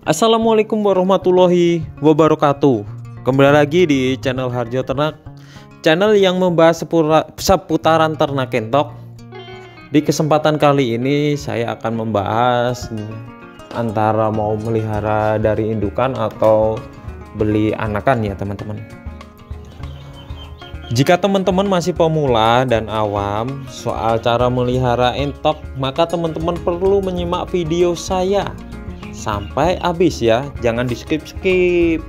Assalamualaikum warahmatullahi wabarakatuh. Kembali lagi di channel Harjo Ternak, channel yang membahas seputaran ternak kentok. Di kesempatan kali ini saya akan membahas antara mau melihara dari indukan atau beli anakan ya teman-teman. Jika teman-teman masih pemula dan awam soal cara melihara entok, maka teman-teman perlu menyimak video saya sampai habis ya, jangan di skip-skip.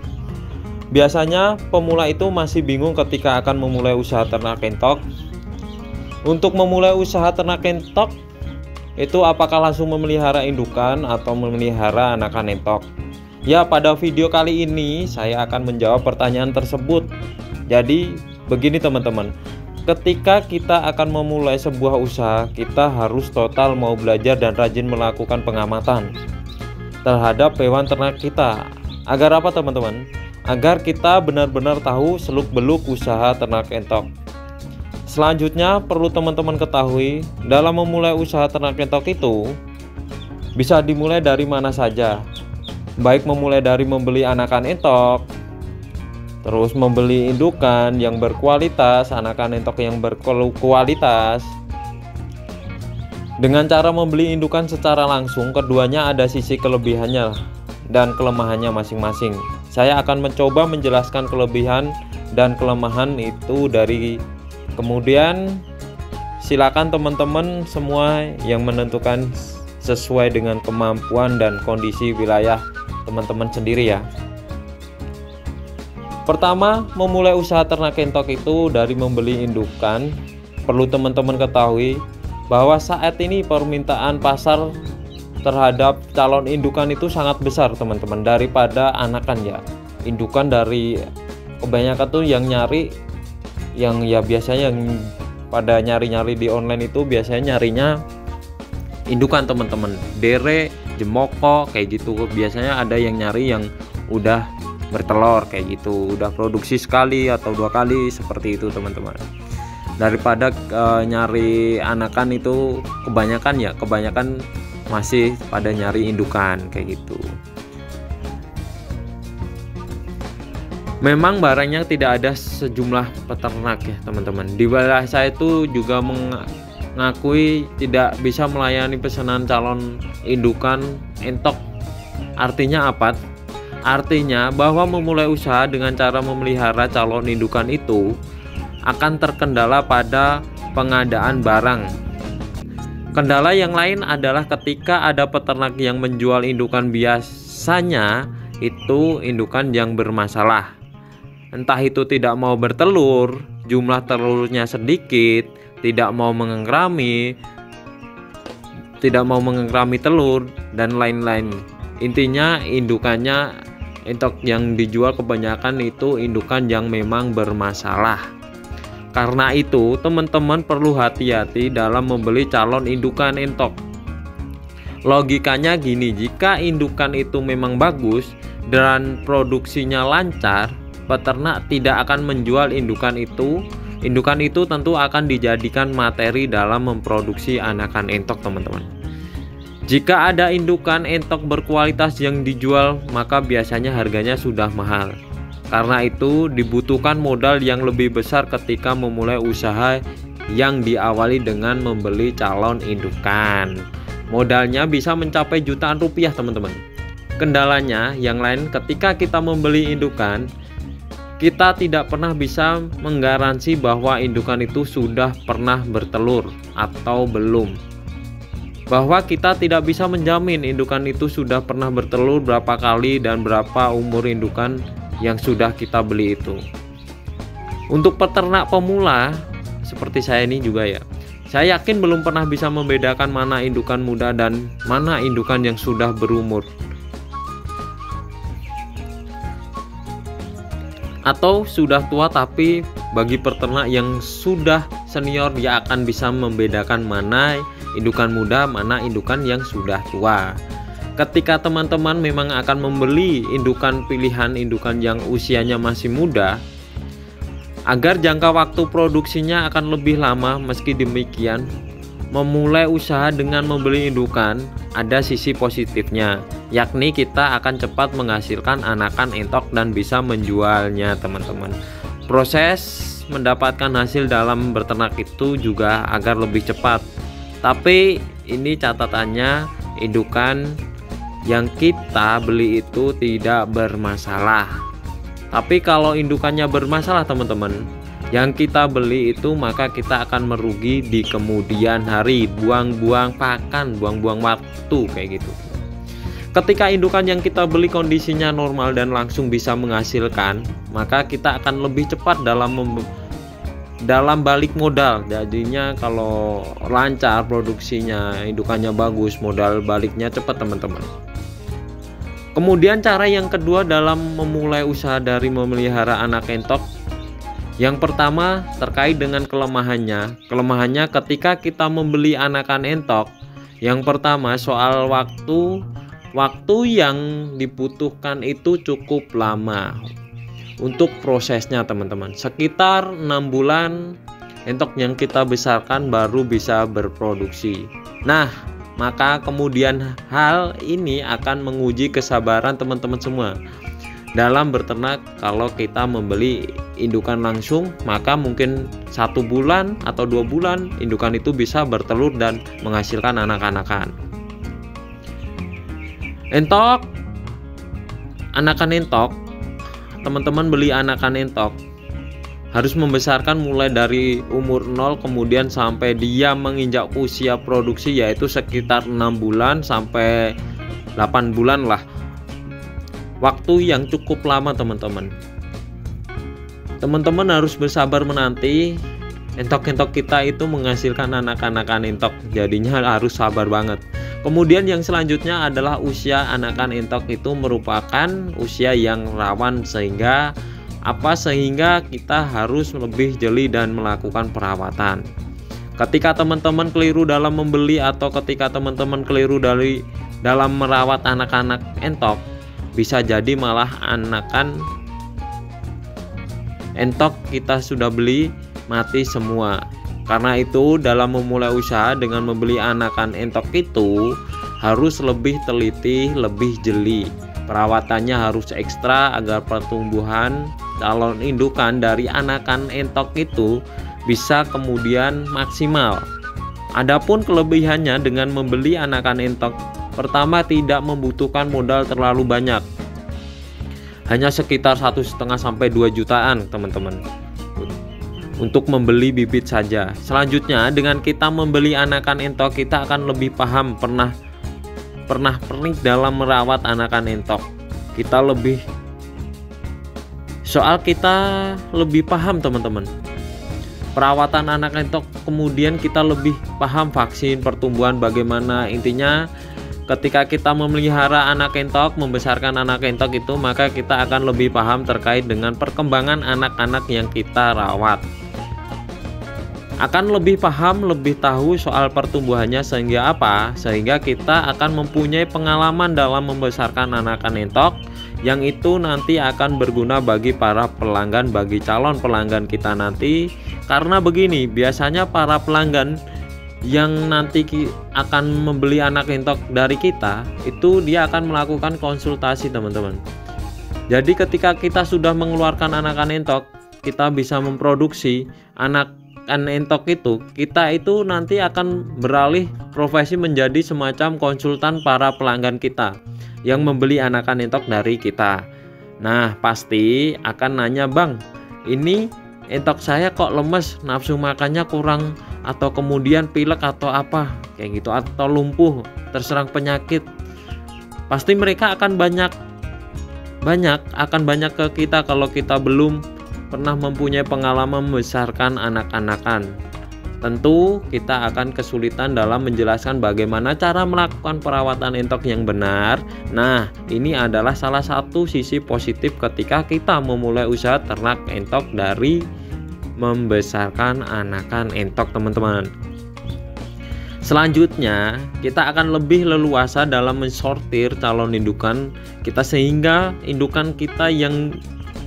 Biasanya pemula itu masih bingung ketika akan memulai usaha ternak entok. Untuk memulai usaha ternak entok itu apakah langsung memelihara indukan atau memelihara anakan entok? Ya, pada video kali ini saya akan menjawab pertanyaan tersebut. Jadi begini teman-teman, ketika kita akan memulai sebuah usaha, kita harus total mau belajar dan rajin melakukan pengamatan terhadap hewan ternak kita. Agar apa teman-teman? Agar kita benar-benar tahu seluk-beluk usaha ternak entok. Selanjutnya perlu teman-teman ketahui, dalam memulai usaha ternak entok itu bisa dimulai dari mana saja. Baik memulai dari membeli anakan entok, terus membeli indukan yang berkualitas, anakan entok yang berkualitas. Dengan cara membeli indukan secara langsung, keduanya ada sisi kelebihannya dan kelemahannya masing-masing. Saya akan mencoba menjelaskan kelebihan dan kelemahan itu dari kemudian silakan teman-teman semua yang menentukan sesuai dengan kemampuan dan kondisi wilayah teman-teman sendiri ya. Pertama, memulai usaha ternak entok itu dari membeli indukan. Perlu teman-teman ketahui bahwa saat ini permintaan pasar terhadap calon indukan itu sangat besar teman-teman daripada anakan ya. Indukan dari kebanyakan tuh yang nyari, yang ya biasanya yang pada nyari-nyari di online itu biasanya nyarinya indukan teman-teman, dere, jemoko kayak gitu. Biasanya ada yang nyari yang udah bertelur kayak gitu, udah produksi sekali atau dua kali seperti itu teman-teman. Daripada nyari anakan itu kebanyakan masih pada nyari indukan kayak gitu. Memang barangnya tidak ada sejumlah peternak ya teman-teman. Di wilayah saya itu juga mengakui tidak bisa melayani pesanan calon indukan entok. Artinya apa? Artinya bahwa memulai usaha dengan cara memelihara calon indukan itu akan terkendala pada pengadaan barang. Kendala yang lain adalah ketika ada peternak yang menjual indukan, biasanya itu indukan yang bermasalah. Entah itu tidak mau bertelur, jumlah telurnya sedikit, tidak mau mengengrami telur, dan lain-lain. Intinya indukannya entok yang dijual kebanyakan itu indukan yang memang bermasalah. Karena itu teman-teman perlu hati-hati dalam membeli calon indukan entok. Logikanya gini, jika indukan itu memang bagus dan produksinya lancar, peternak tidak akan menjual indukan itu. Indukan itu tentu akan dijadikan materi dalam memproduksi anakan entok teman-teman. Jika ada indukan entok berkualitas yang dijual, maka biasanya harganya sudah mahal. Karena itu dibutuhkan modal yang lebih besar ketika memulai usaha yang diawali dengan membeli calon indukan. Modalnya bisa mencapai jutaan rupiah teman-teman. Kendalanya yang lain, ketika kita membeli indukan, kita tidak pernah bisa menggaransi bahwa indukan itu sudah pernah bertelur atau belum. Bahwa kita tidak bisa menjamin indukan itu sudah pernah bertelur berapa kali dan berapa umur indukan yang sudah kita beli itu. Untuk peternak pemula seperti saya ini juga ya, saya yakin belum pernah bisa membedakan mana indukan muda dan mana indukan yang sudah berumur. Atau sudah tua, tapi bagi peternak yang sudah senior dia akan bisa membedakan mana indukan muda, mana indukan yang sudah tua. Ketika teman-teman memang akan membeli indukan pilihan indukan yang usianya masih muda, agar jangka waktu produksinya akan lebih lama, meski demikian memulai usaha dengan membeli indukan ada sisi positifnya, yakni kita akan cepat menghasilkan anakan entok dan bisa menjualnya teman-teman. Proses mendapatkan hasil dalam berternak itu juga agar lebih cepat. Tapi ini catatannya, indukan yang kita beli itu tidak bermasalah. Tapi kalau indukannya bermasalah teman-teman, yang kita beli itu, maka kita akan merugi di kemudian hari, buang-buang pakan, buang-buang waktu kayak gitu. Ketika indukan yang kita beli kondisinya normal dan langsung bisa menghasilkan, maka kita akan lebih cepat dalam balik modal. Jadinya kalau lancar produksinya, indukannya bagus, modal baliknya cepat teman-teman. Kemudian cara yang kedua dalam memulai usaha dari memelihara anak entok, yang pertama terkait dengan kelemahannya. Kelemahannya ketika kita membeli anakan entok, yang pertama soal waktu yang dibutuhkan itu cukup lama untuk prosesnya teman-teman. Sekitar 6 bulan entok yang kita besarkan baru bisa berproduksi. Nah, maka kemudian hal ini akan menguji kesabaran teman-teman semua dalam berternak. Kalau kita membeli indukan langsung, maka mungkin 1 bulan atau 2 bulan indukan itu bisa bertelur dan menghasilkan anak-anakan. Entok, anakan entok, teman-teman beli anakan entok harus membesarkan mulai dari umur 0 kemudian sampai dia menginjak usia produksi, yaitu sekitar 6 bulan sampai 8 bulan lah. Waktu yang cukup lama teman-teman. Teman-teman harus bersabar menanti entok-entok kita itu menghasilkan anak-anakan entok. Jadinya harus sabar banget. Kemudian yang selanjutnya adalah usia anakan entok itu merupakan usia yang rawan sehingga kita harus lebih jeli dan melakukan perawatan. Ketika teman-teman keliru dalam membeli atau ketika teman-teman keliru dalam merawat anak-anak entok, bisa jadi malah anakan entok kita sudah beli mati semua. Karena itu dalam memulai usaha dengan membeli anakan entok itu harus lebih teliti, lebih jeli. Perawatannya harus ekstra agar pertumbuhan calon indukan dari anakan entok itu bisa kemudian maksimal. Adapun kelebihannya dengan membeli anakan entok, pertama tidak membutuhkan modal terlalu banyak, hanya sekitar 1,5 sampai 2 jutaan teman-teman untuk membeli bibit saja. Selanjutnya dengan kita membeli anakan entok, kita akan lebih paham, pernah pernik dalam merawat anakan entok. Kita lebih paham teman-teman perawatan anak entok, kemudian kita lebih paham vaksin pertumbuhan bagaimana. Intinya ketika kita memelihara anak entok, membesarkan anak entok itu, maka kita akan lebih paham terkait dengan perkembangan anak-anak yang kita rawat. Akan lebih paham, lebih tahu soal pertumbuhannya sehingga kita akan mempunyai pengalaman dalam membesarkan anakan entok, yang itu nanti akan berguna bagi para pelanggan, bagi calon pelanggan kita nanti. Karena begini, biasanya para pelanggan yang nanti akan membeli anak entok dari kita itu dia akan melakukan konsultasi teman-teman. Jadi ketika kita sudah mengeluarkan anakan entok, kita bisa memproduksi anakan entok itu, kita itu nanti akan beralih profesi menjadi semacam konsultan para pelanggan kita yang membeli anakan entok dari kita. Nah, pasti akan nanya, "Bang, ini entok saya kok lemes, nafsu makannya kurang, atau kemudian pilek atau apa kayak gitu, atau lumpuh, terserang penyakit." Pasti mereka akan banyak ke kita kalau kita belum pernah mempunyai pengalaman membesarkan anak-anakan. Tentu kita akan kesulitan dalam menjelaskan bagaimana cara melakukan perawatan entok yang benar. Nah, ini adalah salah satu sisi positif ketika kita memulai usaha ternak entok dari membesarkan anakan entok teman-teman. Selanjutnya, kita akan lebih leluasa dalam mensortir calon indukan kita sehingga indukan kita yang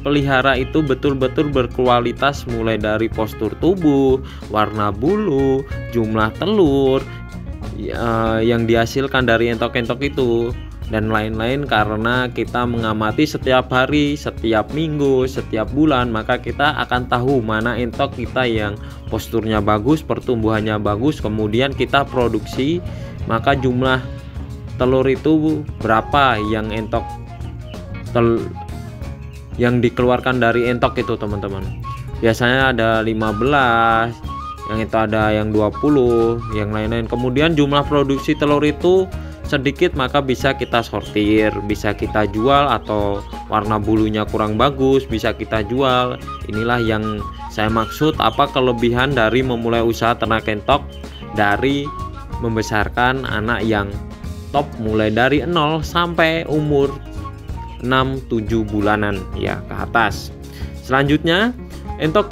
pelihara itu betul-betul berkualitas, mulai dari postur tubuh, warna bulu, jumlah telur yang dihasilkan dari entok-entok itu, dan lain-lain. Karena kita mengamati setiap hari, setiap minggu, setiap bulan, maka kita akan tahu mana entok kita yang posturnya bagus, pertumbuhannya bagus, kemudian kita produksi, maka jumlah telur itu berapa yang yang dikeluarkan dari entok itu, teman-teman. Biasanya ada 15, yang itu ada yang 20, yang lain-lain. Kemudian jumlah produksi telur itu sedikit, maka bisa kita sortir, bisa kita jual, atau warna bulunya kurang bagus bisa kita jual. Inilah yang saya maksud, apa kelebihan dari memulai usaha ternak entok, dari membesarkan anak yang top mulai dari 0 sampai umur 6-7 bulanan ya ke atas. Selanjutnya, entok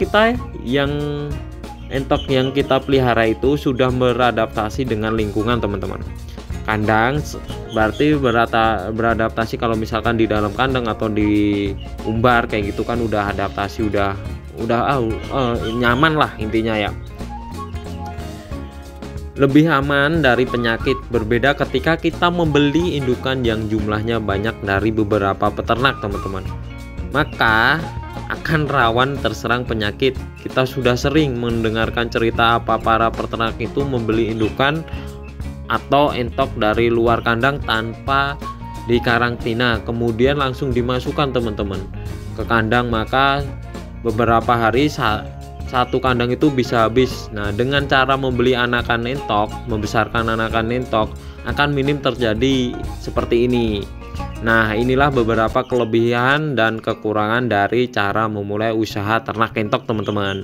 yang kita pelihara itu sudah beradaptasi dengan lingkungan, teman-teman. Kandang berarti beradaptasi kalau misalkan di dalam kandang atau di umbar kayak gitu kan udah adaptasi, udah nyaman lah intinya ya. Lebih aman dari penyakit. Berbeda ketika kita membeli indukan yang jumlahnya banyak dari beberapa peternak, teman-teman, maka akan rawan terserang penyakit. Kita sudah sering mendengarkan cerita apa para peternak itu membeli indukan atau entok dari luar kandang tanpa dikarantina, kemudian langsung dimasukkan, teman-teman, ke kandang, maka beberapa hari satu kandang itu bisa habis. Nah, dengan cara membeli anakan entok, membesarkan anakan entok, akan minim terjadi seperti ini. Nah, inilah beberapa kelebihan dan kekurangan dari cara memulai usaha ternak entok, teman-teman.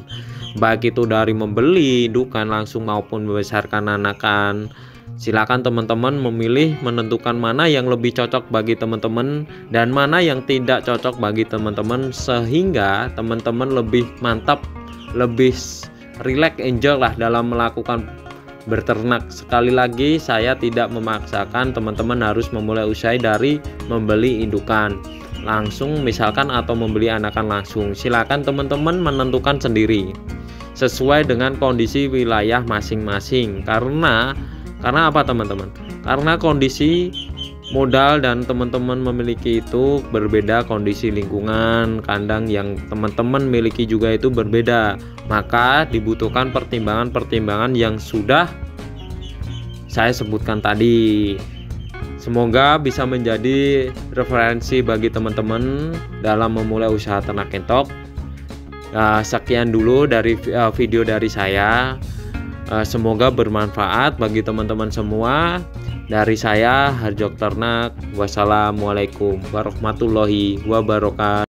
Baik itu dari membeli indukan langsung maupun membesarkan anakan. Silakan teman-teman memilih, menentukan mana yang lebih cocok bagi teman-teman dan mana yang tidak cocok bagi teman-teman, sehingga teman-teman lebih mantap, lebih relax, enjoy lah dalam melakukan berternak. Sekali lagi, saya tidak memaksakan teman-teman harus memulai usaha dari membeli indukan langsung misalkan atau membeli anakan langsung. Silakan teman-teman menentukan sendiri sesuai dengan kondisi wilayah masing-masing. Karena apa, teman-teman? Karena kondisi modal dan teman-teman memiliki itu berbeda, kondisi lingkungan kandang yang teman-teman miliki juga itu berbeda, maka dibutuhkan pertimbangan-pertimbangan yang sudah saya sebutkan tadi. Semoga bisa menjadi referensi bagi teman-teman dalam memulai usaha ternak entok. Sekian dulu dari video dari saya. Semoga bermanfaat bagi teman-teman semua. Dari saya, Harjok Ternak. Wassalamualaikum warahmatullahi wabarakatuh.